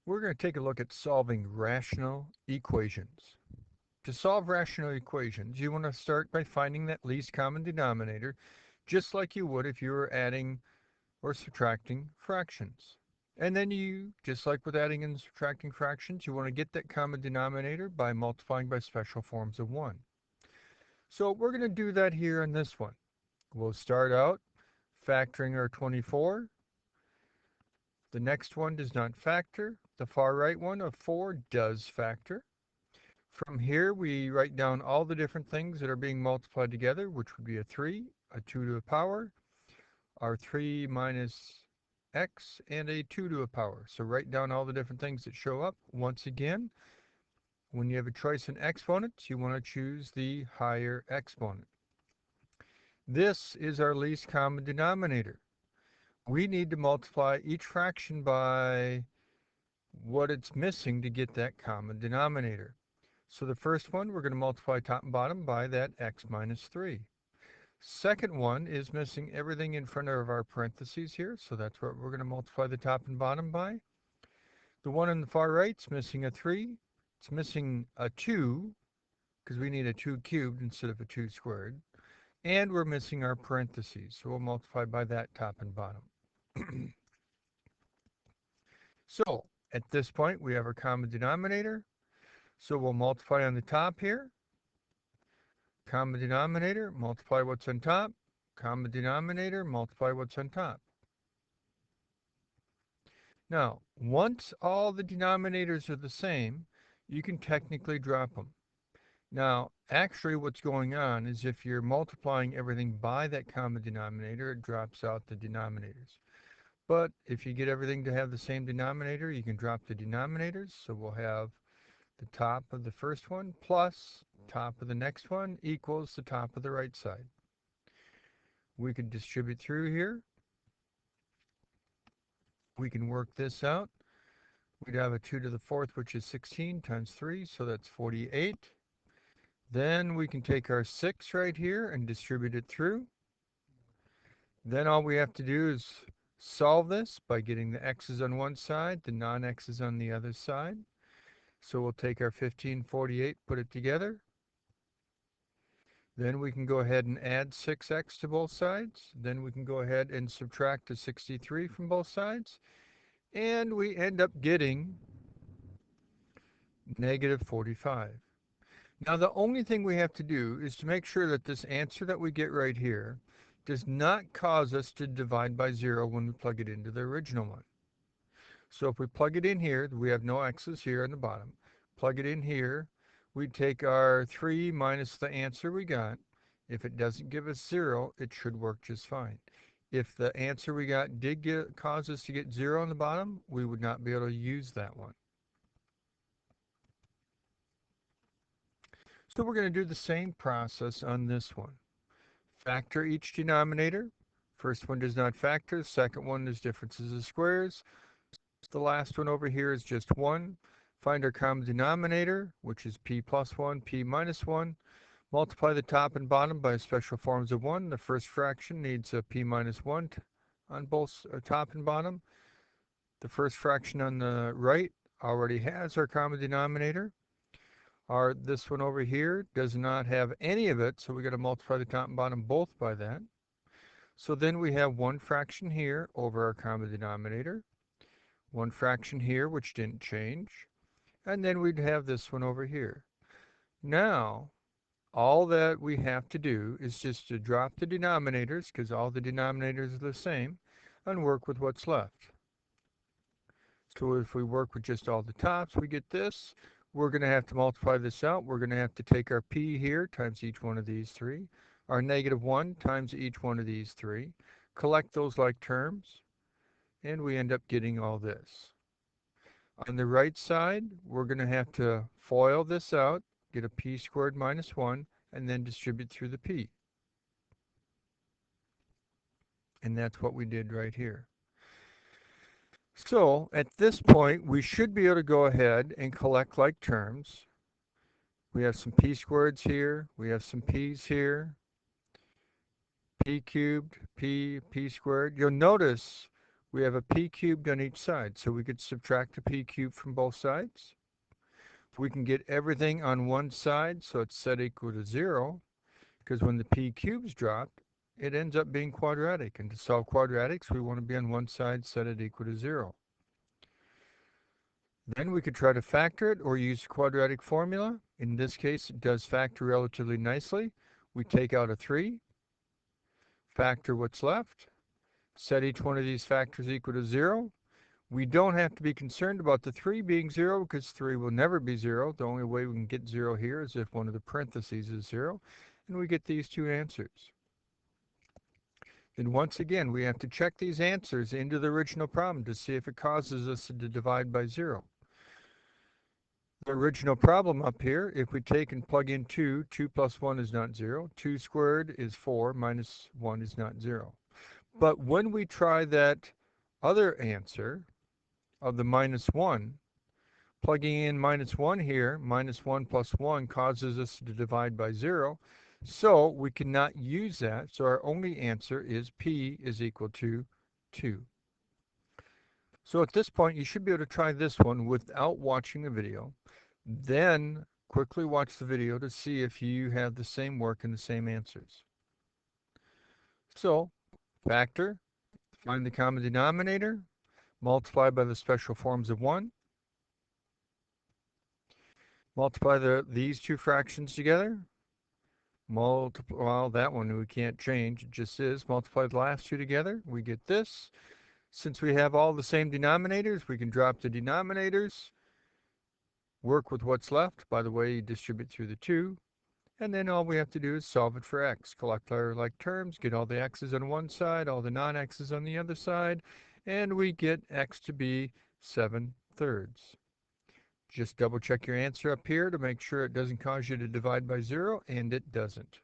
We're going to take a look at solving rational equations. To solve rational equations, you want to start by finding that least common denominator, just like you would if you were adding or subtracting fractions. And then you, just like with adding and subtracting fractions, you want to get that common denominator by multiplying by special forms of 1. So we're going to do that here in this one. We'll start out factoring our 24. The next one does not factor. The far right one of 4 does factor. From here, we write down all the different things that are being multiplied together, which would be a 3, a 2 to the power, our 3 minus x, and a 2 to a power. So write down all the different things that show up. Once again, when you have a choice in exponents, you want to choose the higher exponent. This is our least common denominator. We need to multiply each fraction by what it's missing to get that common denominator. So the first one, we're going to multiply top and bottom by that x minus 3. Second one is missing everything in front of our parentheses here, so that's what we're going to multiply the top and bottom by. The one on the far right is missing a 3. It's missing a 2, because we need a 2 cubed instead of a 2 squared. And we're missing our parentheses, so we'll multiply by that top and bottom. So at this point, we have our common denominator. So we'll multiply on the top here. Common denominator, multiply what's on top. Common denominator, multiply what's on top. Now, once all the denominators are the same, you can technically drop them. Now, actually what's going on is if you're multiplying everything by that common denominator, it drops out the denominators. But if you get everything to have the same denominator, you can drop the denominators. So we'll have the top of the first one plus top of the next one equals the top of the right side. We can distribute through here. We can work this out. We'd have a 2 to the 4th, which is 16 times 3, so that's 48. Then we can take our 6 right here and distribute it through. Then all we have to do is solve this by getting the x's on one side, the non-x's on the other side. So we'll take our 1548, put it together. Then we can go ahead and add 6x to both sides. Then we can go ahead and subtract the 63 from both sides. And we end up getting negative 45. Now the only thing we have to do is to make sure that this answer that we get right here does not cause us to divide by 0 when we plug it into the original one. So if we plug it in here, we have no x's here on the bottom. Plug it in here, we take our 3 minus the answer we got. If it doesn't give us 0, it should work just fine. If the answer we got did cause us to get 0 on the bottom, we would not be able to use that one. So we're going to do the same process on this one. Factor each denominator. First one does not factor. Second one is differences of squares. The last one over here is just 1. Find our common denominator, which is p plus 1, p minus 1. Multiply the top and bottom by special forms of 1. The first fraction needs a p minus 1 on both top and bottom. The first fraction on the right already has our common denominator. This one over here does not have any of it, so we got to multiply the top and bottom both by that. So then we have one fraction here over our common denominator, one fraction here which didn't change, and then we'd have this one over here. Now, all that we have to do is just to drop the denominators, because all the denominators are the same, and work with what's left. So if we work with just all the tops, we get this. We're going to have to multiply this out. We're going to have to take our p here times each one of these 3, our negative 1 times each one of these 3, collect those like terms, and we end up getting all this. On the right side, we're going to have to FOIL this out, get a p squared minus 1, and then distribute through the p. And that's what we did right here. So at this point, we should be able to go ahead and collect like terms. We have some p squareds here. We have some p's here. P cubed, p squared. You'll notice we have a p cubed on each side, so we could subtract a p cubed from both sides. We can get everything on one side, so it's set equal to 0, because when the p cubes drop, it ends up being quadratic. And to solve quadratics, we want to be on one side, set it equal to 0. Then we could try to factor it or use the quadratic formula. In this case, it does factor relatively nicely. We take out a 3, factor what's left, set each one of these factors equal to 0. We don't have to be concerned about the 3 being 0 because 3 will never be 0. The only way we can get 0 here is if one of the parentheses is 0, and we get these two answers. Then once again, we have to check these answers into the original problem to see if it causes us to divide by 0. The original problem up here, if we take and plug in 2, 2 plus 1 is not 0. 2 squared is 4, minus 1 is not 0. But when we try that other answer of the minus 1, plugging in minus 1 here, minus 1 plus 1 causes us to divide by 0. So we cannot use that. So our only answer is p is equal to 2. So at this point, you should be able to try this one without watching the video. Then quickly watch the video to see if you have the same work and the same answers. So factor, find the common denominator, multiply by the special forms of 1. Multiply these two fractions together. Well, that one we can't change, it just is. Multiply the last two together, we get this. Since we have all the same denominators, we can drop the denominators, work with what's left. By the way, you distribute through the 2. And then all we have to do is solve it for x. Collect our like terms, get all the x's on one side, all the non-x's on the other side, and we get x to be 7/3. Just double check your answer up here to make sure it doesn't cause you to divide by 0, and it doesn't.